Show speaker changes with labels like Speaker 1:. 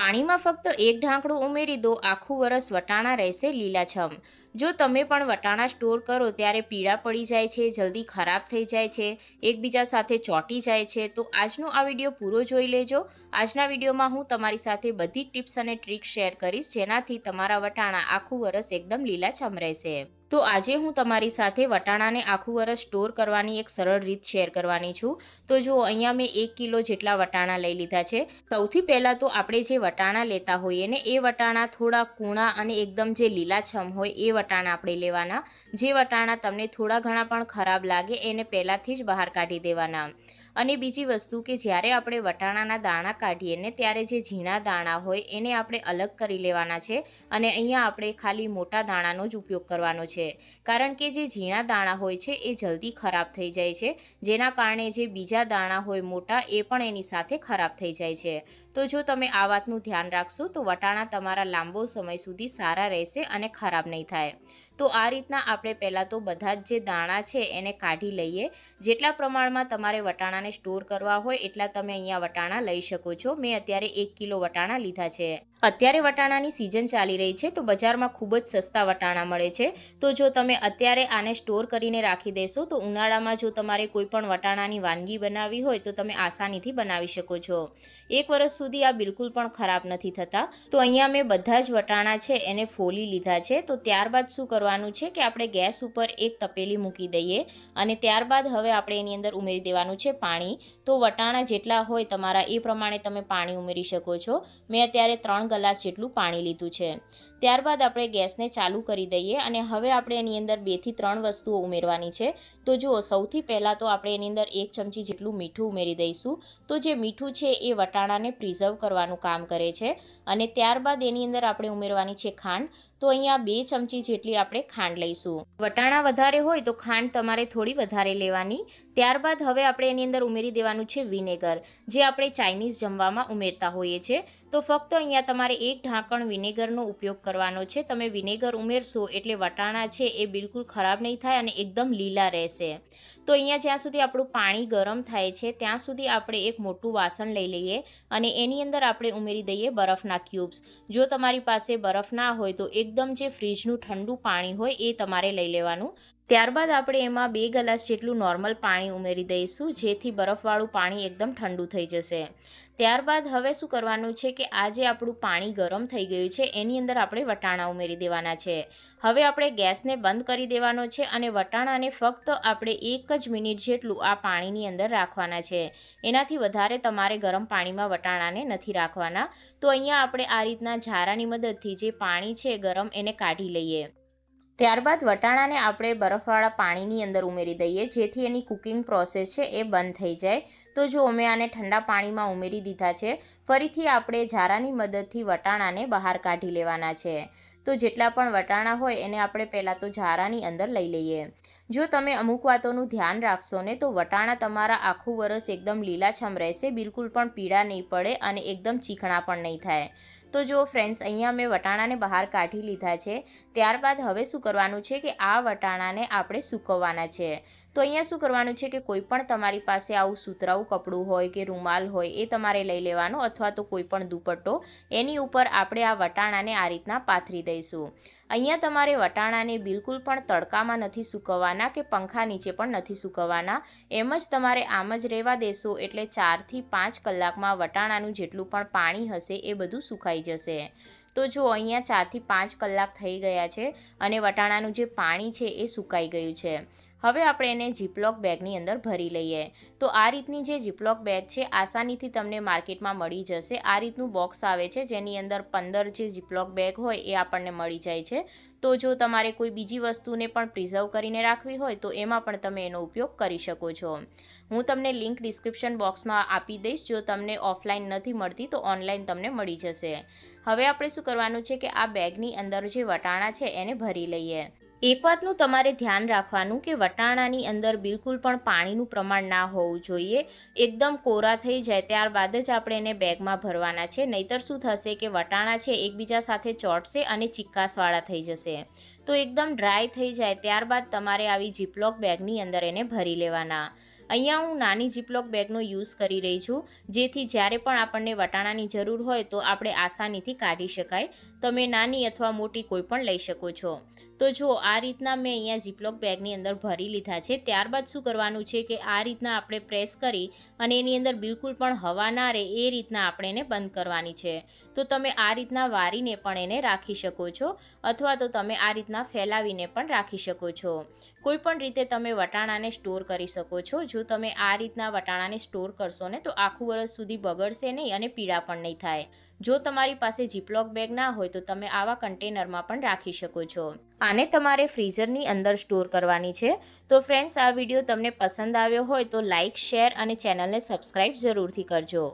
Speaker 1: પાણીમાં ફક્ત એક ઢાંકણું ઉમેરી દો, આખું વરસ વટાણા રહેશે લીલાછમ. જો તમે પણ વટાણા સ્ટોર કરો ત્યારે પીળા પડી જાય છે, જલ્દી ખરાબ થઈ જાય છે, એકબીજા સાથે ચોંટી જાય છે, તો આજનો આ વિડીયો પૂરો જોઈ લેજો. આજના વિડીયોમાં હું તમારી સાથે બધી ટિપ્સ અને ટ્રિક્સ શેર કરીશ, જેનાથી તમારા વટાણા આખું વરસ એકદમ લીલાછમ રહેશે. તો આજે હું તમારી સાથે વટાણાને આખું વરસ સ્ટોર કરવાની એક સરળ રીત શેર કરવાની છું. તો જો અહીંયા મેં 1 કિલો જેટલા વટાણા લઈ લીધા છે. સૌથી પહેલાં તો આપણે જે વટાણા લેતા હોઈએ ને એ વટાણા થોડા કૂણા અને એકદમ જે લીલાછમ હોય એ વટાણા આપણે લેવાના. જે વટાણા તમને થોડા ઘણા પણ ખરાબ લાગે એને પહેલાંથી જ બહાર કાઢી દેવાના. અને બીજી વસ્તુ કે જ્યારે આપણે વટાણાના દાણા કાઢીએ ને ત્યારે જે ઝીણા દાણા હોય એને આપણે અલગ કરી લેવાના છે. અને અહીંયા આપણે ખાલી મોટા દાણાનો જ ઉપયોગ કરવાનો છે, કારણ કે જે ઝીણા દાણા હોય છે એ જલ્દી ખરાબ થઈ જાય છે, જેના કારણે જે બીજા દાણા હોય મોટા એ પણ એની સાથે ખરાબ થઈ જાય છે. તો જો તમે આ વાતનું ધ્યાન રાખશો તો વટાણા તમારા લાંબો સમય સુધી સારા રહેશે અને ખરાબ નહીં થાય. તો આ રીતના આપણે પહેલાં તો બધા જ જે દાણા છે એને કાઢી લઈએ. જેટલા પ્રમાણમાં તમારે વટાણાને સ્ટોર કરવા હોય એટલા તમે અહીંયા વટાણા લઈ શકો છો. મેં અત્યારે 1 કિલો વટાણા લીધા છે. અત્યારે વટાણાની સિઝન ચાલી રહી છે તો બજારમાં ખૂબ જ સસ્તા વટાણા મળે છે. તો જો તમે અત્યારે આને સ્ટોર કરીને રાખી દેશો તો ઉનાળામાં જો તમારે કોઈ પણ વટાણાની વાનગી બનાવવી હોય તો તમે આસાનીથી બનાવી શકો છો. 1 વર્ષ સુધી આ બિલકુલ પણ ખરાબ નથી થતા. તો અહીંયા મેં બધા જ વટાણા છે એને ફોલી લીધા છે. તો ત્યારબાદ શું કરવાનું છે કે આપણે ગેસ ઉપર એક તપેલી મૂકી દઈએ અને ત્યારબાદ હવે આપણે એની અંદર ઉમેરી દેવાનું છે પાણી. તો વટાણા જેટલા હોય તમારા એ પ્રમાણે તમે પાણી ઉમેરી શકો છો. મેં અત્યારે 3 ગ્લાસ જેટલું પાણી લીધું છે. ત્યારબાદ આપણે ગેસને ચાલુ કરી દઈએ અને હવે આપણે એની અંદર 2 થી 3 વસ્તુઓ ઉમેરવાની છે. તો જુઓ, સૌથી પહેલાં તો આપણે એની અંદર 1 ચમચી જેટલું મીઠું ઉમેરી દઈશું. તો જે મીઠું છે એ વટાણાને પ્રિઝર્વ કરવાનું કામ કરે છે. અને ત્યારબાદ એની અંદર આપણે ઉમેરવાની છે ખાંડ. તો અહીંયા 2 ચમચી જેટલી આપણે ખાંડ લઈશું. વટાણા વધારે હોય તો ખાંડ તમારે થોડી વધારે લેવાની. ત્યારબાદ હવે આપણે એની અંદર ઉમેરી દેવાનું છે વિનેગર, જે આપણે ચાઇનીઝ જમવામાં ઉમેરતા હોઈએ છીએ. તો ફક્ત અહીંયા તમારે 1 ઢાંકણ વિનેગરનો ઉપયોગ કરવાનો છે. તમે વિનેગર ઉમેરશો એટલે વટાણા છે એ બિલકુલ ખરાબ નહીં થાય અને એકદમ લીલા રહેશે. તો અહીંયા જ્યાં સુધી આપણું પાણી ગરમ થાય છે ત્યાં સુધી આપણે એક મોટું વાસણ લઈ લઈએ અને એની અંદર આપણે ઉમેરી દઈએ બરફના ક્યુબ્સ. જો તમારી પાસે બરફ ના હોય તો એકદમ જે ફ્રીજનું ઠંડુ પાણી હોય એ તમારે લઈ લેવાનું. ત્યારબાદ આપણે એમાં 2 ગ્લાસ જેટલું નોર્મલ પાણી ઉમેરી દઈશું, જેથી બરફવાળું પાણી એકદમ ઠંડુ થઈ જશે. ત્યારબાદ હવે શું કરવાનું છે કે આ જે આપણું પાણી ગરમ થઈ ગયું છે એની અંદર આપણે વટાણા ઉમેરી દેવાના છે. હવે આપણે ગેસને બંધ કરી દેવાનો છે અને વટાણાને ફક્ત આપણે 1 જ મિનિટ જેટલું આ પાણીની અંદર રાખવાના છે. એનાથી વધારે તમારે ગરમ પાણીમાં વટાણાને નથી રાખવાના. તો અહીંયા આપણે આ રીતના ઝારાની મદદથી જે પાણી છે ગરમ એને કાઢી લઈએ. ત્યારબાદ વટાણાને આપણે બરફવાળા પાણીની અંદર ઉમેરી દઈએ, જેથી એની કુકિંગ પ્રોસેસ છે એ બંધ થઈ જાય. તો જો અમે આને ઠંડા પાણીમાં ઉમેરી દીધા છે. ફરીથી આપણે ઝારાની મદદથી વટાણાને બહાર કાઢી લેવાના છે. તો જેટલા પણ વટાણા હોય એને આપણે પહેલાં તો ઝારાની અંદર લઈ લઈએ. જો તમે અમુક વાતોનું ધ્યાન રાખશો ને તો વટાણા તમારા આખું વરસ એકદમ લીલાછમ રહેશે, બિલકુલ પણ પીળા નહીં પડે અને એકદમ ચીકણા પણ નહીં થાય. તો જો ફ્રેન્ડ્સ, અહીંયા મેં વટાણાને બહાર કાઢી લીધા છે. ત્યારબાદ હવે શું કરવાનું છે કે આ વટાણાને આપણે સૂકવવાના છે. તો અહીંયા શું કરવાનું છે કે કોઈ પણ તમારી પાસે આવું સુતરાઉ કપડું હોય કે રૂમાલ હોય એ તમારે લઈ લેવાનો, અથવા તો કોઈ પણ દુપટ્ટો. એની ઉપર આપણે આ વટાણાને આ રીતના પાથરી દઈશું. અહીંયા તમારે વટાણાને બિલકુલ પણ તડકામાં નથી સૂકવવાના કે પંખા નીચે પણ નથી સૂકવવાના. એમ જ તમારે આમ જ રહેવા દેશો એટલે 4 થી 5 કલાકમાં વટાણાનું જેટલું પણ પાણી હશે એ બધું સુકાઈ જશે. તો જો અહીંયા 4 થી 5 કલાક થઈ ગયા છે અને વટાણાનું જે પાણી છે એ સુકાઈ ગયું છે. હવે આપણે એને ઝીપલોક બેગની અંદર ભરી લઈએ. તો આ રીતની જે ઝીપલોક બેગ છે આસાનીથી તમને માર્કેટમાં મળી જશે. આ રીતનું બોક્સ આવે છે જેની અંદર 15 જે ઝીપલોક બેગ હોય એ આપણને મળી જાય છે. તો જો તમારે કોઈ બીજી વસ્તુને પણ પ્રિઝર્વ કરીને રાખવી હોય તો એમાં પણ તમે એનો ઉપયોગ કરી શકો છો. હું તમને લિંક ડિસ્ક્રિપ્શન બોક્સમાં આપી દઈશ. જો તમને ઓફલાઈન નથી મળતી તો ઓનલાઈન તમને મળી જશે. હવે આપણે શું કરવાનું છે કે આ બેગની અંદર જે વટાણા છે એને ભરી લઈએ. એક વાતનું તમારે ધ્યાન રાખવાનું કે વટાણાની અંદર બિલકુલ પણ પાણીનું પ્રમાણ ના હોવું જોઈએ. એકદમ કોરા થઈ જાય ત્યારબાદ જ આપણે એને બેગમાં ભરવાના છે. નહીતર શું થશે કે વટાણા છે એકબીજા સાથે ચોંટશે અને ચિક્કાસવાળા થઈ જશે. તો એકદમ ડ્રાય થઈ જાય ત્યારબાદ તમારે આવી ઝીપલોક બેગની અંદર એને ભરી લેવાના. અહીંયા હું નાની જીપલોક બેગનો યુઝ કરી રહી છું, જેથી જ્યારે પણ આપણને વટાણાની જરૂર હોય તો આપણે આસાનીથી કાઢી શકાય. તમે નાની અથવા મોટી કોઈ પણ લઈ શકો છો. તો જો આ રીતના મેં અહીંયા જીપલોક બેગની અંદર ભરી લીધા છે. ત્યારબાદ શું કરવાનું છે કે આ રીતના આપણે પ્રેસ કરી અને એની અંદર બિલકુલ પણ હવા ના રહે એ રીતના આપણે એને બંધ કરવાની છે. તો તમે આ રીતના વારીને પણ એને રાખી શકો છો, અથવા તો તમે આ રીતના ફેલાવીને પણ રાખી શકો છો. કોઈ પણ રીતે તમે વટાણાને સ્ટોર કરી શકો છો. જો તમે આ રીતના વટાણાને સ્ટોર કરશો ને તો આખું વર્ષ સુધી બગડશે નહીં અને પીળા પણ નહીં થાય. જો તમારી પાસે જીપલોક બેગ ના હોય તો તમે આવા કન્ટેનરમાં પણ રાખી શકો છો. આને તમારે ફ્રીઝરની અંદર સ્ટોર કરવાની છે. તો ફ્રેન્ડ્સ, આ વિડીયો તમને પસંદ આવ્યો હોય તો લાઇક, શેર અને ચેનલને સબસ્ક્રાઈબ જરૂરથી કરજો.